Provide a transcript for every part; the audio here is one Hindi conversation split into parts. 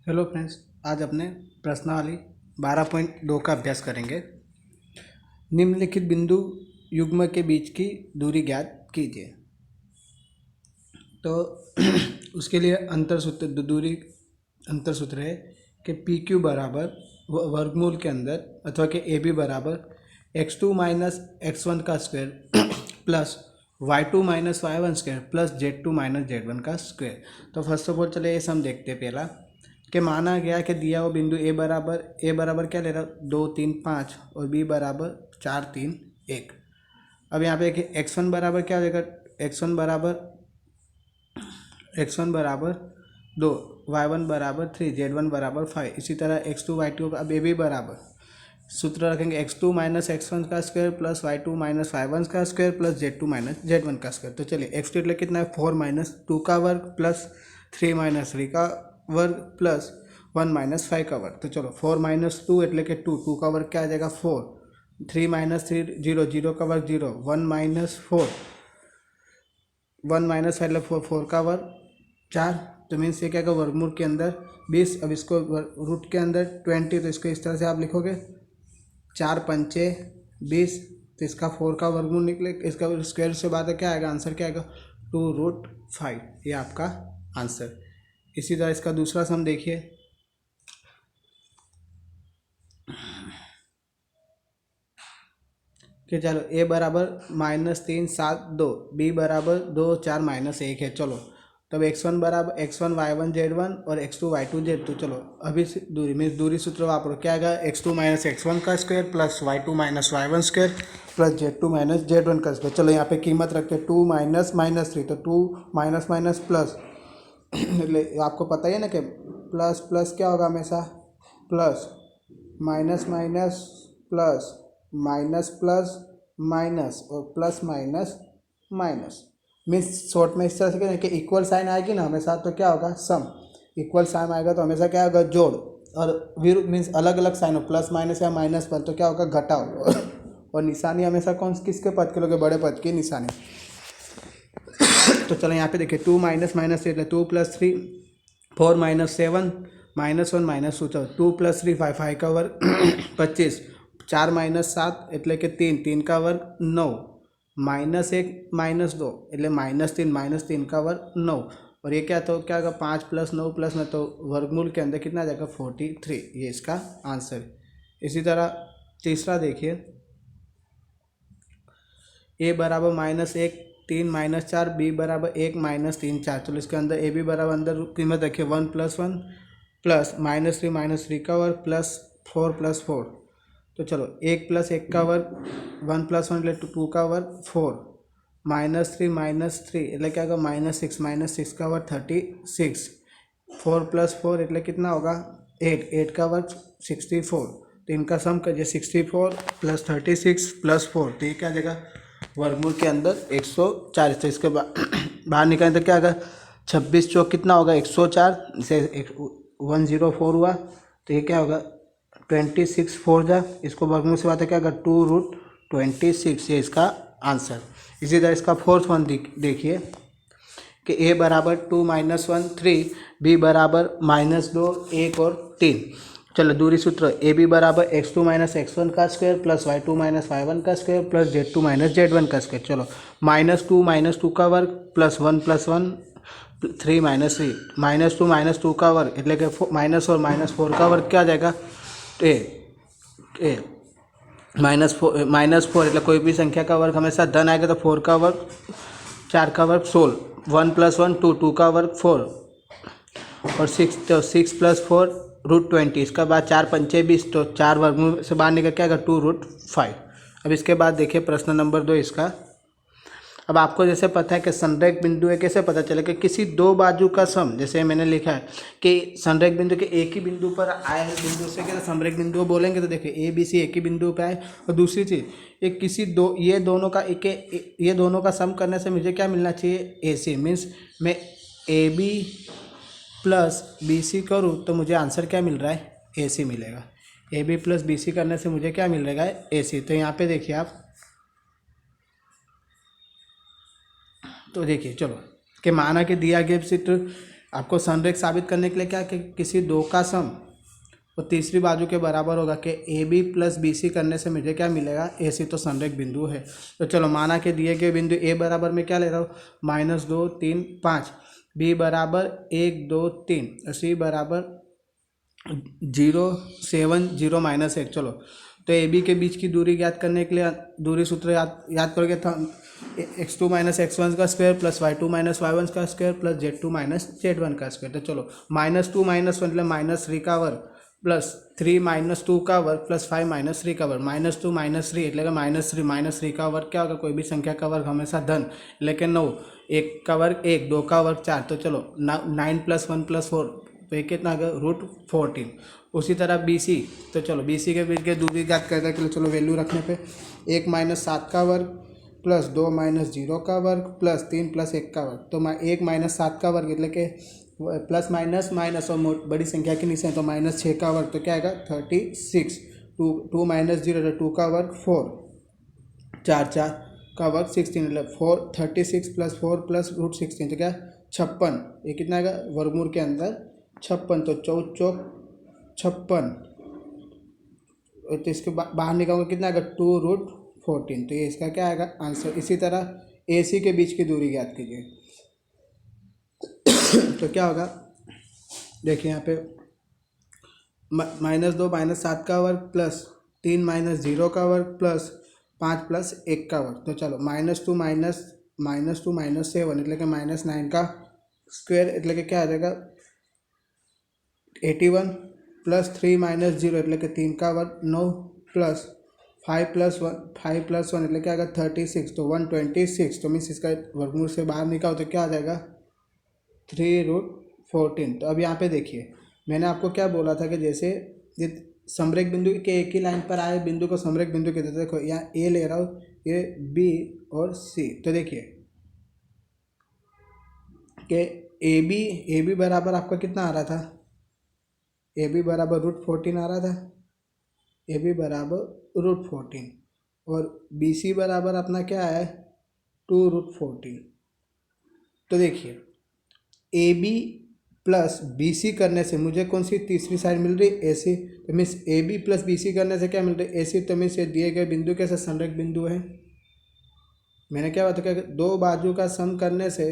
हेलो फ्रेंड्स, आज अपने प्रश्नावली 12.2 का अभ्यास करेंगे। निम्नलिखित बिंदु युग्म के बीच की दूरी ज्ञात कीजिए। तो उसके लिए अंतर सूत्र है कि पी क्यू बराबर वर्गमूल के अंदर अथवा कि ए बी बराबर x2 माइनस x1 का square plus y2 minus y1 square plus z2 minus z1 का स्क्वायर। तो फर्स्ट ऑफ ऑल चले ये सम देखते हैं। पहला कि माना गया कि दिया हुआ बिंदु ए बराबर क्या ले रहा है 2 3 5 और बी बराबर 4 3 1। अब यहाँ पे x1 बराबर क्या हो जाएगा, x1 बराबर 2, y1 बराबर 3, z1 बराबर 5। इसी तरह x2 y2 अब ए बी बराबर सूत्र रखेंगे x2 माइनस x1 का square plus y2 minus y1 का square plus z2 minus z1 का स्क्वायर। तो चलिए x2 એટલે कितना है 4 माइनस 2 का वर्ग प्लस 3 माइनस 3 का वर्ग प्लस 1 माइनस 5 का वर्ग। तो चलो 4 माइनस 2 એટલે કે 2 का वर्ग क्या आ जाएगा 4, 3 माइनस 3 0, 0 का वर्ग 0, 1 माइनस 4, 1 माइनस 5 4, 4 का वर्ग 4। तो मीन्स ये क्या का वर्गमूल के अंदर 20। अब इसको रूट के अंदर 20, तो इसको इस तरह से आप लिखोगे 4 पंचे 20। तो इसका 4 का वर्गमूल निकले, इसका स्क्वायर से बात है क्या आएगा, आंसर क्या आएगा 2√5। ये आपका आंसर। इसी तरह इसका दूसरा सम देखिए कि चलो a बराबर -3 7 2, b बराबर 2 4 -1 है। चलो तब x1 बराबर x1 y1 z1 और x2 y2 z2। चलो अभी दूरी मीन्स दूरी सूत्र वापरो, क्या आएगा x2 माइनस x1 का square plus y2 minus y1 square plus z2 minus z1 का स्क्वायर। चलो यहाँ पे कीमत रखते हैं 2 माइनस -3, तो 2 माइनस माइनस प्लस आपको पता ही है ना कि प्लस प्लस क्या होगा हमेशा plus, minus minus plus, minus plus minus और plus minus minus. Means short में इस तरह से कहना कि इक्वल साइन आएगी ना हमेशा, तो क्या होगा सम। इक्वल साइन आएगा तो हमेशा क्या होगा जोड़, और विरुद्ध मीन्स अलग अलग साइन हो प्लस माइनस या माइनस पर, तो क्या होगा घटाओ। और निशानी हमेशा कौन किसके पद के लोगे, बड़े पद की निशानी। तो चलो यहाँ पे देखिए 2 minus minus 3 2 plus 3 4 minus 7 -1 -2, 2 plus 3 5, 5 का वर्ग 25, 4 माइनस 7 એટલે કે 3, 3 का वर्ग 9, -1 -2 એટલે -3 का वर्ग 9। और ये क्या तो क्या होगा 5 + 9 + 9, तो वर्गमूल के अंदर कितना आ जाएगा 43। ये इसका आंसर। इसी तरह तीसरा देखिए a बराबर -1 3 -4, b बराबर 1 -3 4। चलो इसके अंदर ए बी बराबर अंदर कीमत रखिए 1 + 1 प्लस -3 का वर्ग प्लस 4 + 4। तो चलो 1 + 1 का वर्ग 1 + 1 એટલે 2 का वर्ग 4, -3 એટલે क्या होगा -6 का वर्ग 36, 4 + 4 એટલે कितना होगा 8, 8 का वर्ग 64। तो इनका सम करिए 64 + 36 + 4, तो ये क्या आ जाएगा वर्गमूल के अंदर 140। तो इसके बाद बाहर निकालें तो क्या आएगा 26 चौक कितना होगा 104 से 104 हुआ, तो ये क्या होगा 26 4 जा, इसको वर्गमूल से बात है क्या होगा 2√26। ये इसका आंसर। इसी तरह इसका फोर्थ वन देखिए कि a बराबर 2 - 1 3, b बराबर -2 1 और 3। चलो दूरी सूत्र ए बी बराबर x2 माइनस x1 का square plus y2 minus y1 का square plus z2 minus z1 का स्क्वायर। चलो -2 का वर्ग प्लस 1 + 1 3 -3, -2 का वर्ग એટલે કે माइनस और -4 का वर्ग क्या आ जाएगा ए -4 એટલે कोई भी संख्या का वर्ग हमेशा धन आएगा, तो 4 का वर्ग 4 का वर्ग 16, 1 + 1 2, 2 का वर्ग 4 और 6, तो 6 + 4 √20। इसका बाद 4 पंचे 20, तो 4 वर्गमूल से बाहर निकल क्या आएगा 2√5। अब इसके बाद देखिए प्रश्न नंबर 2 इसका। अब आपको जैसे पता है कि संरेख बिंदु है, कैसे पता चले कि किसी दो बाजू का सम, जैसे मैंने लिखा है कि संरेख बिंदु के एक ही बिंदु पर आए बिंदु से क्या संरेख बिंदु बोलेंगे। तो देखिए ए बी सी एक ही बिंदु पे आए। और दूसरी चीज़ एक किसी दो ये दोनों का सम करने से मुझे क्या मिलना चाहिए ए सी। मीन्स मैं A B plus B C करूँ तो मुझे आंसर क्या मिल रहा है ए सी मिलेगा। A B plus B C करने से मुझे क्या मिलेगा ए सी। तो यहाँ पे देखिए आप, तो देखिए चलो कि माना कि दिया गया चित्र आपको संरेख साबित करने के लिए क्या कि किसी दो का सम और तीसरी बाजू के बराबर होगा कि A B plus B C करने से मुझे क्या मिलेगा, ए सी तो संरेख बिंदु है। तो चलो माना कि दिए गए बिंदु ए बराबर में क्या ले रहा हूँ -2 3 5, बी बराबर 1 2 3 और सी बराबर 0 7 0 -1। चलो तो ए बी के बीच की दूरी ज्ञात करने के लिए दूरी सूत्र याद करोगे था x2 - x1 का स्क्वायर प्लस y2 - y1 का स्क्वायर प्लस z2 - z1 का स्क्वायर। तो चलो -2 - 1 मतलब -3 का वर्ग प्लस 3 - 2 का वर्ग प्लस 5 - 3 का वर्ग, -2 - 3 એટલે કે -3 का वर्ग क्या होगा, कोई भी संख्या का वर्ग हमेशा धन, लेकिन 9 1 का वर्ग 1 2 का वर्ग 4। तो चलो 9 + 1 + 4 तो ये कितना आ गया √14। उसी तरह बी सी, तो चलो बी सी के बीच के दूरी ज्ञात करने के लिए चलो वैल्यू रखने पे 1 - 7 का वर्ग प्लस 2 - 0 का वर्ग प्लस 3 + 1 का वर्ग। तो 1 - 7 का वर्ग એટલે કે प्लस माइनस माइनस और बड़ी संख्या के नीचे तो -6 का वर्ग तो क्या आएगा 36। 2 - 0 2 का वर्ग 4, 4 का वर्ग 16 मतलब 4 36 + 4 + √16 तो क्या 56। ये कितना आएगा वर्गमूल के अंदर 56, तो 4 चौक 56। तो इसके बाहर निकालोगे कितना आएगा 2√14। तो ये इसका क्या आएगा आंसर। इसी तरह ए सी के बीच की दूरी ज्ञात कीजिए। तो क्या होगा देखिए यहाँ पे -2 - 7 का वर्ग प्लस 3 - 0 का वर्ग प्लस 5 + 1 का वर्ग। तो चलो -2 - 7 એટલે કે -9 का स्क्वायर એટલે કે क्या आ जाएगा 81 प्लस 3 - 0 એટલે કે 3 का वर्ग 9 प्लस 5 + 1 એટલે क्या आएगा 36 तो 126। तो मीन्स इसका वर्गमूल से बाहर निकालो तो क्या आ जाएगा 3√14। तो अब यहाँ पे देखिए मैंने आपको क्या बोला था कि जैसे ये समरेख बिंदु के एक ही लाइन पर आए बिंदु को समरेख बिंदु कहते हैं। देखो यहाँ ए ले रहा हूँ, ये बी और सी। तो देखिए कि ए बी बराबर आपका कितना आ रहा था, ए बी बराबर √14 आ रहा था, ए बी बराबर √14 और बी सी बराबर अपना क्या है 2√14। तो देखिए A B plus B C करने से मुझे कौन सी तीसरी साइड मिल रही ए सी। तो means A B plus B C करने से क्या मिल रही है ए सी। तो मीन्स ये दिए गए बिंदु कैसे संरेख बिंदु है। मैंने क्या बताया कि दो बाजू का सम करने से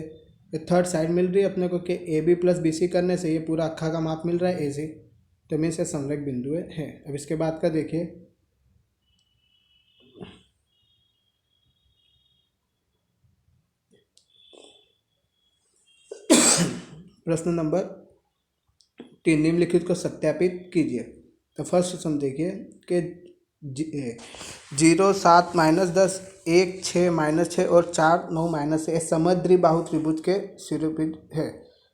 थर्ड साइड मिल रही है अपने को कि A B plus B C करने से ये पूरा अक्खा का माप मिल रहा है ए सी। तो मीन्स ये संरेख बिंदु है। अब इसके बाद का देखिए प्रश्न नंबर 3 निम्नलिखित को सत्यापित कीजिए। तो फर्स्ट सम देखिए कि 0 7 -10 1 6 -6 और 4 9 -1 समद्विबाहु त्रिभुज के शिरोबिंद है।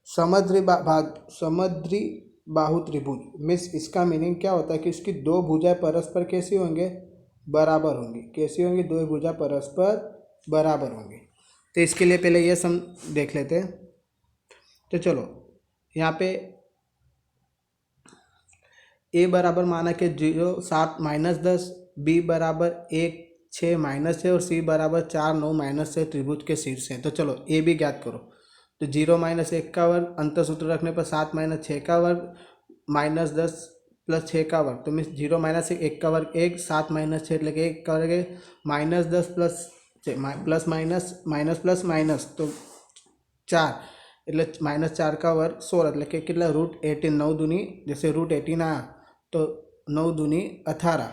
समद्विबाहु त्रिभुज मीन्स इसका मीनिंग क्या होता है कि इसकी दो भुजाएं परस्पर कैसी होंगे बराबर होंगी। कैसी होंगी दो भुजा परस्पर बराबर होंगी। तो इसके लिए पहले ये सम देख लेते हैं। तो चलो यहाँ पे ए बराबर माना कि 0 7 -10 बी बराबर 1 6 -6 और सी बराबर 4 9 -6 त्रिभुज के शीर्ष हैं। तो चलो ए भी ज्ञात करो। तो 0 - 1 का वर्ग अंतर सूत्र रखने पर 7 - 6 का वर्ग -10 + 6 का वर्ग। तो मीन्स 0 - 1 का वर्ग 1 7 - 6 लेके 1 का वर्ग -10 प्लस माइनस प्लस माइनस तो 4 એટલે -4 का वर्ग 16 એટલે કે કેટલા √18 9 दूनी जैसे √18 आया तो 9 दूनी 18।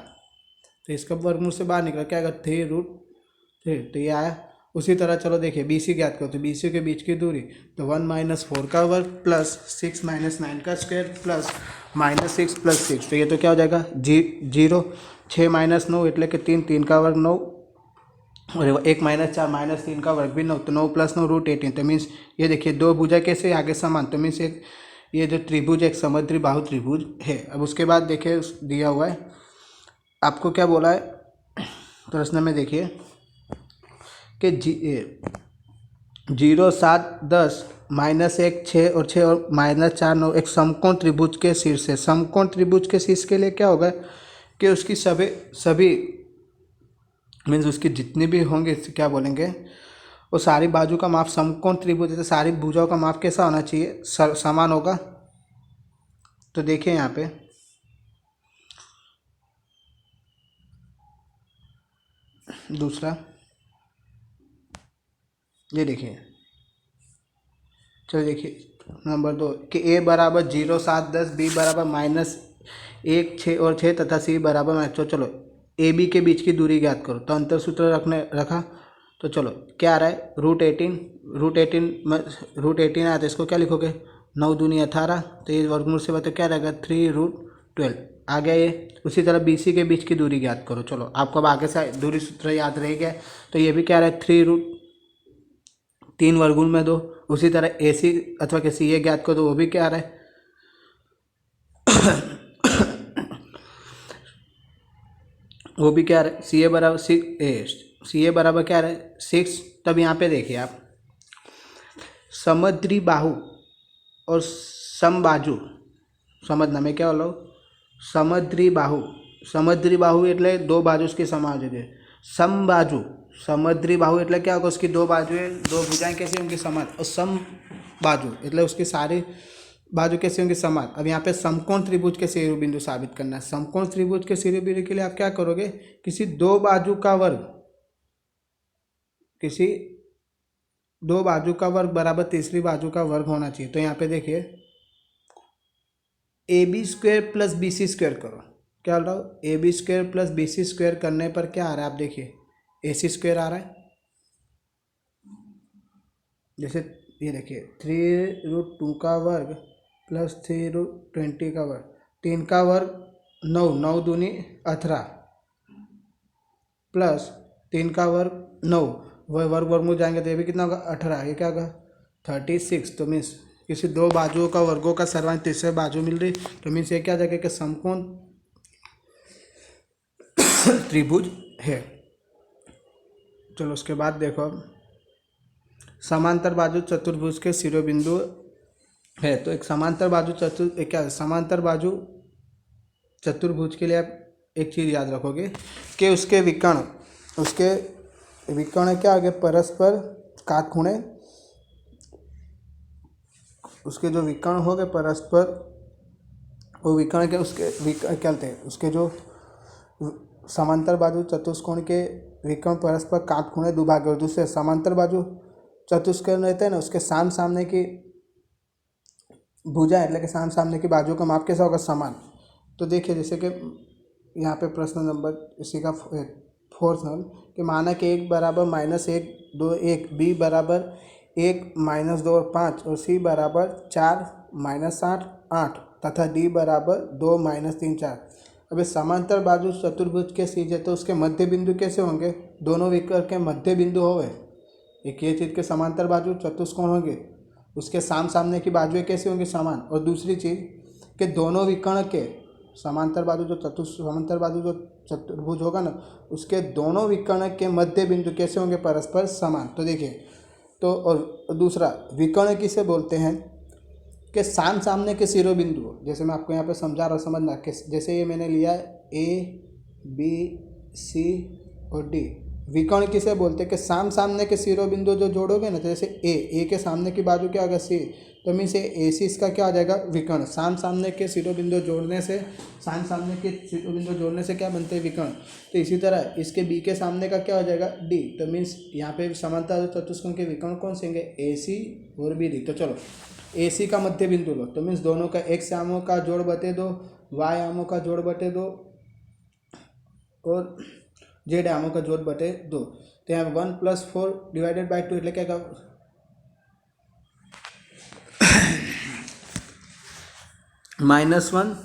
तो इसका वर्गमूल से बाहर निकला क्या आएगा 3√3। तो ये आया। उसी तरह चलो देखिए बी सी ज्ञात करो। तो बी सी के बीच की दूरी तो 1 - 4 का वर्ग प्लस 6 - 9 का स्क्वायर प्लस -6 + 6। तो ये तो क्या हो जाएगा 0 6 - 9 એટલે કે 3 3 का वर्ग 9 और 1 - 4 - 3 का वर्ग भी 9 तो 9 + 9 √18। तो मीन्स ये देखिए दो भुजा कैसे आगे समान। तो मीन्स एक ये जो त्रिभुज एक समद्विबाहु त्रिभुज है। अब उसके बाद देखिए दिया हुआ है आपको क्या बोला है प्रश्न में देखिए कि 0 7 10 -1 6 और 6 और -4 9 एक समकोण त्रिभुज के शीर्ष है। समकोण त्रिभुज के शीर्ष के लिए क्या होगा कि उसकी सभी मीन्स उसकी जितनी भी होंगे क्या बोलेंगे और सारी बाजू का माप समकोण त्रिभुज है तो सारी भुजाओं का माप कैसा होना चाहिए, समान होगा। तो देखिए यहाँ पे दूसरा, ये देखिए, चलो देखिए नंबर 2 कि ए बराबर 0 7 10, बी बराबर -1 6 और 6 तथा सी बराबर -। चलो ए बी के बीच की दूरी ज्ञात करो। तो अंतर सूत्र रखा। तो चलो क्या आ रहा है, √18 आया तो इसको क्या लिखोगे, 9 दूनी 18। तो ये वर्गमूल से बताओ क्या रहेगा, 3√12 आ गया ये। उसी तरह बी सी के बीच की दूरी ज्ञात करो। चलो आपको अब आगे से दूरी सूत्र याद रह गया। तो ये भी क्या रहा है, 3 वर्गमूल में 2। उसी तरह ए सी अथवा के सी ए ज्ञात करो, तो वो भी क्या आ रहा है वो भी क्या आ रहा है, सी ए बराबर सी ए बराबर क्या आ रहा है 6। तब यहाँ पे देखिए आप समद्री बाहु और समबाजु समझना में क्या बोलो, समद्री बाहु એટલે दो बाजू उसकी समान हो जाए। समबाजु समद्री बाहु એટલે क्या होगा, उसकी दो बाजुएं दो भुजाएं कैसी होंगी, समान। और समबाजु એટલે उसकी सारी बाजू कैसी होंगी, समान। अब यहाँ पे समकोण त्रिभुज के शिरोबिंदु साबित करना है। समकोण त्रिभुज के शिरोबिंदु के लिए आप क्या करोगे, किसी दो बाजू का वर्ग बराबर तीसरी बाजू का वर्ग होना चाहिए। तो यहाँ पे देखिए AB² + BC² करो। क्या बोल रहा हूँ, AB² + BC² करने पर क्या आ रहा है, आप देखिए AC² आ रहा है। जैसे ये देखिए 3√2 का वर्ग प्लस 3√20 का वर्ग, 3 का वर्ग 9, 9 दूनी 18 प्लस 3 का वर्ग 9, वह वर्गमूल जाएंगे तो ये भी कितना होगा 18। ये क्या होगा 36। तो मीन्स किसी दो बाजुओं का वर्गों का सर्वांग तीसरे बाजू मिल रही। तो मीन्स ये क्या जाएगा कि समकोण त्रिभुज है। चलो उसके बाद देखो अब समांतर बाजू चतुर्भुज के शिरोबिंदु है। तो एक समांतर बाजू समांतर बाजू चतुर्भुज के लिए आप एक चीज़ याद रखोगे कि उसके विकर्ण क्या आगे परस्पर काटखूणे, उसके जो विकर्ण हो गए परस्पर, वो विकर्ण के उसके क्या कहते हैं, उसके जो समांतर बाजू चतुष्कोण के विकर्ण परस्पर काटखूणे दुभागे। और दूसरे समांतर बाजू चतुष्कोण रहते हैं ना, उसके सामने की भुजा એટલે કે सामने की बाजू का माप कैसा होगा, समान। तो देखिए जैसे कि यहाँ पे प्रश्न नंबर इसी का 4th कि माना कि 1 बराबर -1 2 1, बी बराबर 1 -2 और 5 और सी बराबर 4 -8 8 तथा डी बराबर 2 -3 4। अब ये समांतर बाजू चतुर्भुज के सीधे तो उसके मध्य बिंदु कैसे होंगे, दोनों विकर्ण के मध्य बिंदु होंगे। एक ये चीज़ के समांतर बाजू चतुष्कोण होंगे, उसके सामने की बाजुएं कैसे होंगी, समान। और दूसरी चीज़ कि दोनों विकर्ण के समांतर बाजू जो चतुर्भुज होगा ना, उसके दोनों विकर्ण के मध्य बिंदु कैसे होंगे, परस्पर समान। तो देखिए तो और दूसरा विकर्ण किसे बोलते हैं कि सामने के शिरोबिंदु। जैसे मैं आपको यहाँ पे समझा रहा हूँ, समझना कि जैसे ये मैंने लिया A B C और D, विकर्ण किसे बोलते हैं कि सामने के शिरोबिंदु जो जोड़ोगे ना, तो जैसे ए के सामने की बाजू क्या होगा C, तो मीन्स AC इसका क्या आ जाएगा, विकर्ण। सामने के शिरोबिंदु जोड़ने से क्या बनते हैं, विकर्ण। तो इसी तरह इसके B के सामने का क्या हो जाएगा, D। तो मीन्स यहाँ पे समांतर चतुष्कोण के विकर्ण कौन से होंगे, AC और BD। तो चलो AC का मध्य बिंदु लो, तो मीन्स दोनों का x आमों का जोड़ बटे 2, y आमों का जोड़ बटे 2 और z आमों का जोड़ बटे 2। तो यहाँ 1 + 4 / 2 એટલે क्या -1,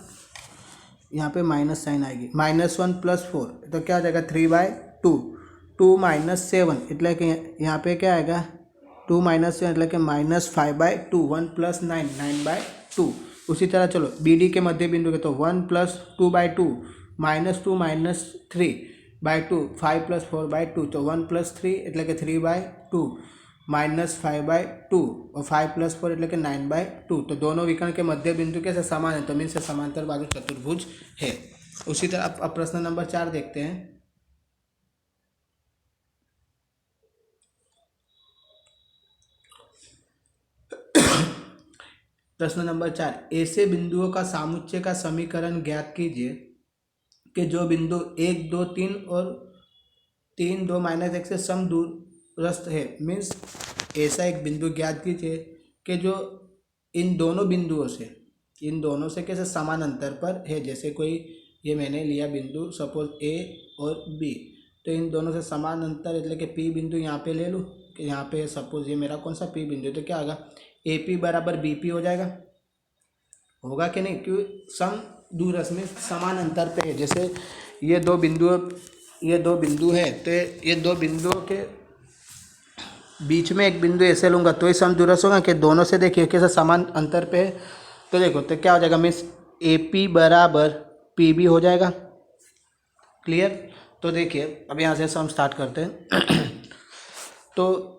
यहाँ पे माइनस साइन आएगी, -1 + 4 तो क्या आ जाएगा 3/2 2 - 7 એટલે कि यहाँ पे क्या आएगा 2 - 7 એટલે कि -5/2 1 + 9 9/2। उसी तरह चलो BD के मध्य बिंदु के, तो 1 + 2/2 -2 - 3/2 5 + 4/2 तो 1 + 3 એટલે કે 3/2 -5/2 और 5 + 4 એટલે કે 9/2। तो दोनों विकर्ण के मध्य बिंदु कैसे समान है, तो मीन से समांतर बाजू चतुर्भुज है। उसी तरह अब प्रश्न नंबर 4 देखते हैं। प्रश्न नंबर 4, ऐसे बिंदुओं का सामुच्चय का समीकरण ज्ञात कीजिए कि जो बिंदु 1 2 3 और 3 2 -1 से सम दूरस्थ है। मीन्स ऐसा एक बिंदु ज्ञात कीजिए कि जो इन दोनों से कैसे समान अंतर पर है। जैसे कोई ये मैंने लिया बिंदु सपोज ए और बी, तो इन दोनों से समान अंतर એટલે કે पी बिंदु यहाँ पे ले लूँ कि यहाँ पे सपोज ये मेरा कौन सा पी बिंदु है, तो क्या होगा ए पी बराबर बी पी हो जाएगा, होगा कि नहीं, क्यों सम दूरस्थ में समान अंतर पे है। जैसे ये दो बिंदु है, तो ये दो बिंदुओं के बीच में एक बिंदु ऐसे लूँगा तो ही सम दूरस्थ होगा कि दोनों से देखिए कैसे समान अंतर पे है। तो देखो तो क्या हो जाएगा, मीन्स ए पी बराबर पी बी हो जाएगा। क्लियर। तो देखिए अब यहाँ से सम स्टार्ट करते हैं। तो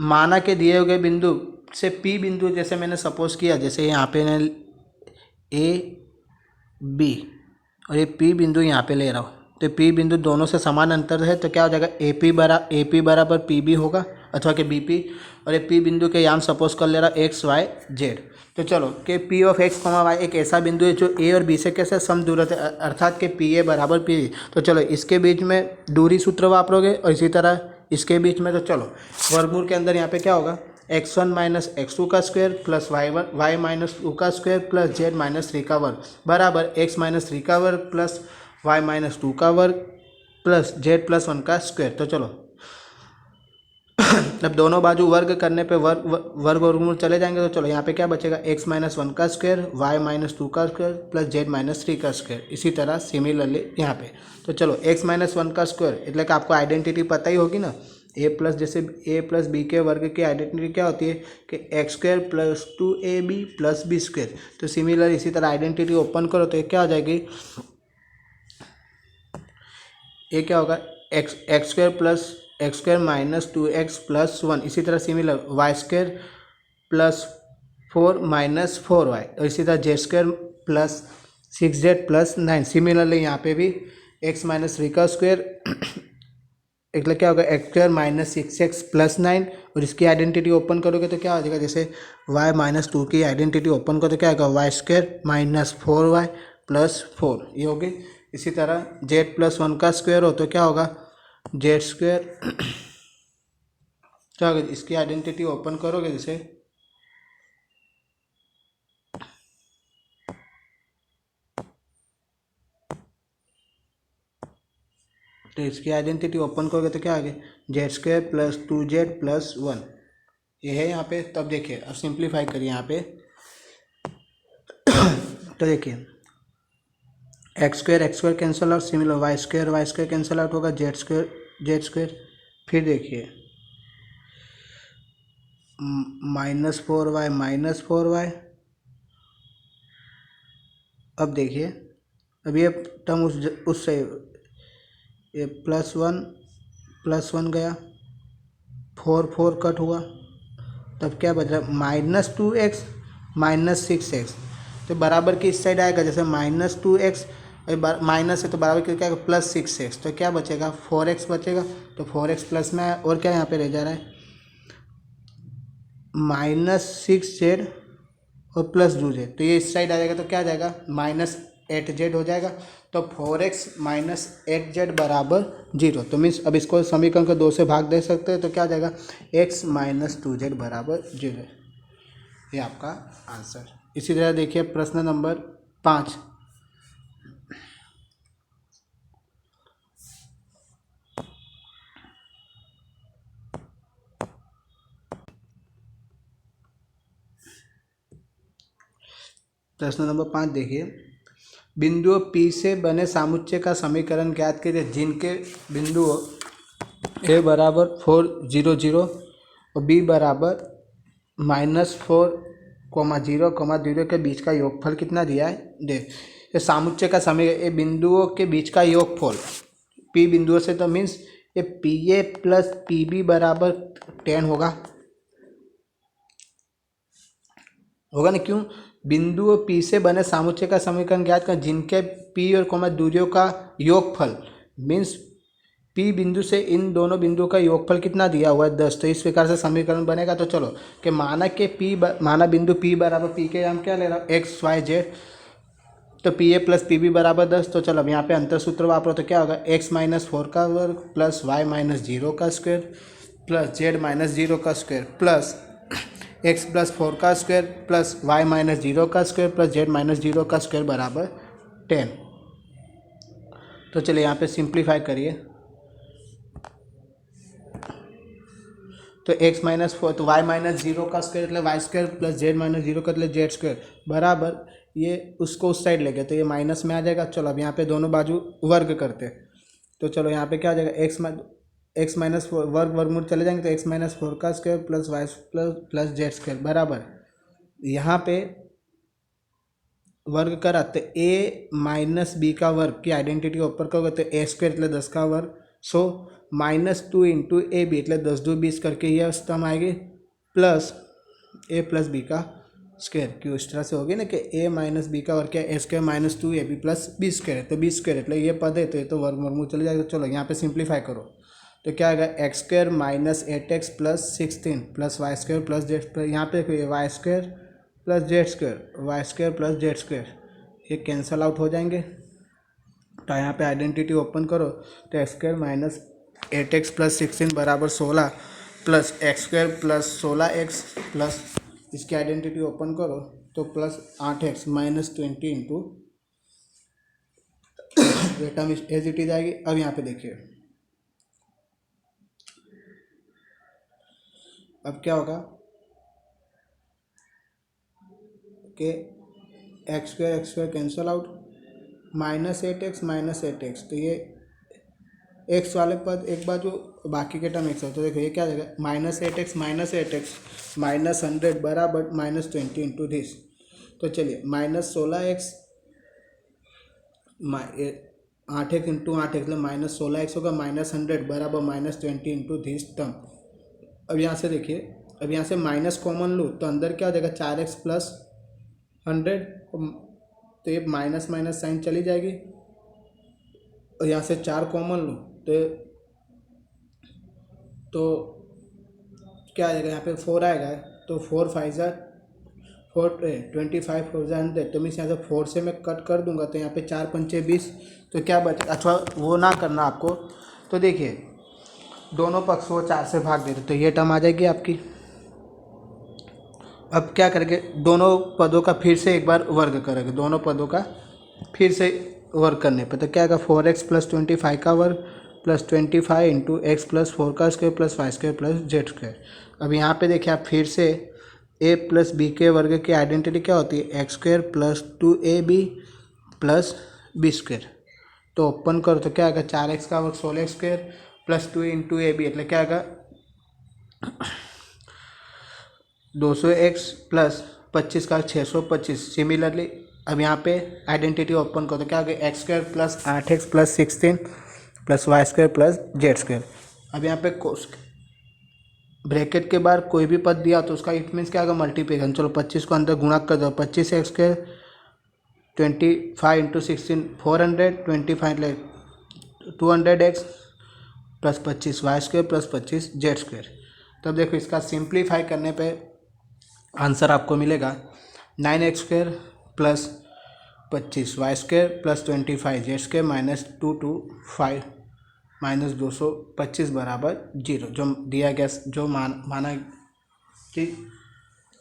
माना के दिए हुए बिंदु से पी बिंदु जैसे मैंने सपोज किया, जैसे यहाँ पे मैं ए बी और ये पी बिंदु यहाँ पे ले रहा हूँ, तो पी बिंदु दोनों से समान अंतर है, तो क्या हो जाएगा ए पी बराबर पी बी होगा अथवा कि बी पी। और ये पी बिंदु के यहाँ सपोज कर ले रहा एक्स वाई जेड। तो चलो कि P of X comma Y एक ऐसा बिंदु है जो ए और बी से कैसे समदूरस्थ है, अर्थात कि पी ए बराबर पी बी। तो चलो इसके बीच में दूरी सूत्र वापरोगे और इसी तरह इसके बीच में। तो चलो वर्गमूल के अंदर यहाँ पे क्या होगा, x1 माइनस x2 का स्क्वायर प्लस y माइनस 2 का स्क्वायर प्लस z माइनस 3 का वर्ग बराबर x माइनस 3 का वर्ग प्लस y माइनस 2 का वर्ग प्लस z प्लस 1 का स्क्वायर। तो चलो अब दोनों बाजू वर्ग करने पे वर्गमूल चले जाएंगे। तो चलो यहाँ पे क्या बचेगा, x माइनस 1 का स्क्वायर y माइनस 2 का स्क्वायर प्लस z माइनस 3 का स्क्वायर। इसी तरह सिमिलरली यहाँ पे। तो चलो x माइनस 1 का स्क्वायर એટલે कि आपको आइडेंटिटी पता ही होगी ना, ए प्लस जैसे ए प्लस बी के वर्ग की आइडेंटिटी क्या होती है कि X square plus 2ab plus B square. तो सिमिलर इसी तरह आइडेंटिटी ओपन करो तो ये क्या हो जाएगी, ये क्या होगा x square minus 2x plus 1। इसी तरह similar Y square plus 4 minus 4y और इसी तरह Z square plus 6z plus 9। Similarly यहाँ पे भी x माइनस 3 का स्क्वायर એટલે क्या होगा x square minus 6x plus 9 और इसकी आइडेंटिटी ओपन करोगे तो क्या हो जाएगा, जैसे y माइनस 2 की आइडेंटिटी ओपन करो तो क्या आएगा Y square minus 4y plus 4 ये होगी। इसी तरह z प्लस 1 का स्क्वायर हो तो क्या होगा जेड स्क्वायर क्या होगा, इसकी आइडेंटिटी ओपन करोगे जैसे तो इसकी आइडेंटिटी ओपन करोगे तो क्या आ गया Z square plus 2z plus 1 ये है यहाँ पे। तब देखिए अब सिंप्लीफाई करिए यहाँ पे। तो देखिए X square cancel out, similar Y square cancel out होगा, जेड स्क्वायर। फिर देखिए -4y माइनस 4y। अब देखिए अब ये टर्म उससे ये प्लस वन गया, 4 कट हुआ, तब क्या बच रहा -2x माइनस 6x। तो बराबर की इस साइड आएगा, जैसे -2x माइनस है तो बराबर की क्या प्लस 6x। तो क्या बचेगा 4x बचेगा। तो 4x प्लस में है और क्या यहाँ पे रह जा रहा है -6z और प्लस 2z। तो ये इस साइड आ जाएगा तो क्या आ जाएगा -8z हो जाएगा। तो 4x माइनस 8z बराबर 0। तो मीन्स अब इसको समीकरण को 2 से भाग दे सकते हैं तो क्या आ जाएगा x माइनस 2z बराबर 0। ये आपका आंसर। इसी तरह देखिए प्रश्न नंबर 5। प्रश्न नंबर 5 देखिए, बिंदुओं P से बने सामुच्चय का समीकरण ज्ञात कीजिए जिनके बिंदुओं A बराबर 4 0 0 और B बराबर -4,0,0 के बीच का योगफल कितना दिया है दे। ये सामुच्चय का समीकरण, ये बिंदुओं के बीच का योगफल P बिंदुओं से, तो मीन्स ये PA प्लस PB बराबर 10 होगा ना। क्यों, बिंदुओं P से बने सामुच्चय का समीकरण ज्ञात कर जिनके P और दूरियों का योगफल मीन्स P बिंदु से इन दोनों बिंदुओं का योगफल कितना दिया हुआ है 10। तो इस प्रकार से समीकरण बनेगा। तो चलो कि माना बिंदु P बराबर P के हम क्या ले रहा हूँ x y z, तो P A plus P B बराबर 10। तो चलो अब यहाँ पे अंतर सूत्र वापरो तो क्या होगा x माइनस 4 का वर्ग प्लस y माइनस 0 का स्क्वायर प्लस z माइनस 0 का स्क्वायर प्लस x प्लस 4 का स्क्वायर प्लस y माइनस 0 का स्क्वायर प्लस z माइनस 0 का स्क्वायर बराबर 10। तो चलिए यहाँ पे सिंप्लीफाई करिए। तो x माइनस 4 तो y माइनस 0 का स्क्वायर मतलब y square plus z minus 0 का मतलब z स्क्वायर बराबर ये उसको उस साइड ले गए तो ये माइनस में आ जाएगा। चलो अब यहाँ पे दोनों बाजू वर्ग करते तो चलो यहाँ पे क्या आ जाएगा x माइनस वर्गमूल चले जाएंगे तो x माइनस 4 का square plus y plus z square बराबर यहाँ पे वर्ग करा तो a माइनस बी का वर्ग की आइडेंटिटी ऊपर करोगे तो a स्क्वायर એટલે 10 का वर्ग सो -2 इंटू ए बी એટલે 10 2 20 करके ये स्तंभ आएगी प्लस a प्लस बी का स्क्वायर क्यों इस तरह से होगी ना कि a माइनस बी का वर्ग क्या A square minus 2 A B plus B square है तो बी स्क्वायर એટલે ये पद है तो ये तो वर्गमूल चले जाएगा। चलो यहाँ पे सिंप्लीफाई करो तो क्या आएगा X square minus 8x plus 16 plus Y square plus Z. यहाँ पे Y square plus Z square Y square plus Z square ये कैंसल आउट हो जाएंगे। तो यहाँ पे आइडेंटिटी ओपन करो तो x square minus 8x plus 16 बराबर 16 plus X square plus 16x plus इसकी आइडेंटिटी ओपन करो तो plus 8x minus 20 into term as it is आएगी। अब यहाँ पे देखिए अब क्या होगा कि X square cancel out minus 8x तो ये एक्स वाले पद एक बाजू बाकी के टर्म एक्स हो तो देखो ये क्या आ जाएगा -8x माइनस 100 बराबर -20 इंटू दिस। तो चलिए -16x 8x इंटू 8x मतलब -16x होगा -100 बराबर -20 इंटू दिस टर्म। अब यहाँ से देखिए अब यहाँ से माइनस कॉमन लूँ तो अंदर क्या हो जाएगा 4x प्लस 100 तो ये माइनस माइनस साइन चली जाएगी और यहाँ से 4 कॉमन लूँ तो क्या आ जाएगा यहाँ पे 4 आएगा तो 4 5 25 हो जाए तो मीन्स यहाँ से 4 से मैं कट कर दूंगा तो यहाँ पे 4 पंचे 20 तो क्या बचे अथवा वो ना करना आपको। तो देखिए दोनों पक्ष वो 4 से भाग देते तो ये टर्म आ जाएगी आपकी। अब क्या करेंगे दोनों पदों का फिर से एक बार वर्ग करेंगे दोनों पदों का फिर से वर्ग करने पे तो क्या आएगा 4x प्लस 25 का वर्ग प्लस 25 इंटू एक्स प्लस 4 का square plus Y square plus Z square. अब यहाँ पे देखिए आप फिर से a प्लस बी के वर्ग की आइडेंटिटी क्या होती है X square plus 2ab plus B square. तो ओपन करो तो क्या आएगा 4x का वर्ग 16x square plus 2 into A B એટલે क्या आएगा 200x प्लस 25 का 625। सिमिलरली अब यहाँ पे आइडेंटिटी ओपन करो तो क्या आ गया X square plus 8x plus 16 plus Y square plus Z square. अब यहाँ पे ब्रैकेट के बाहर कोई भी पद दिया तो उसका इट मीन्स क्या आएगा मल्टीप्लिकेशन। चलो 25 को अंदर गुणा कर दो 25x square 25 into 16 400 25 200x plus 25 Y square plus 25 Z square. तब देखो इसका सिंप्लीफाई करने पे आंसर आपको मिलेगा 9x square plus 25 Y square plus 25 Z square minus 225 minus 225 बराबर 0। जो दिया गया जो माना कि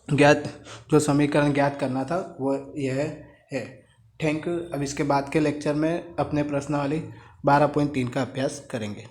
ज्ञात जो समीकरण ज्ञात करना था वो यह है। Thank you. अब इसके बाद के लेक्चर में अपने प्रश्नावली 12.3 का अभ्यास करेंगे।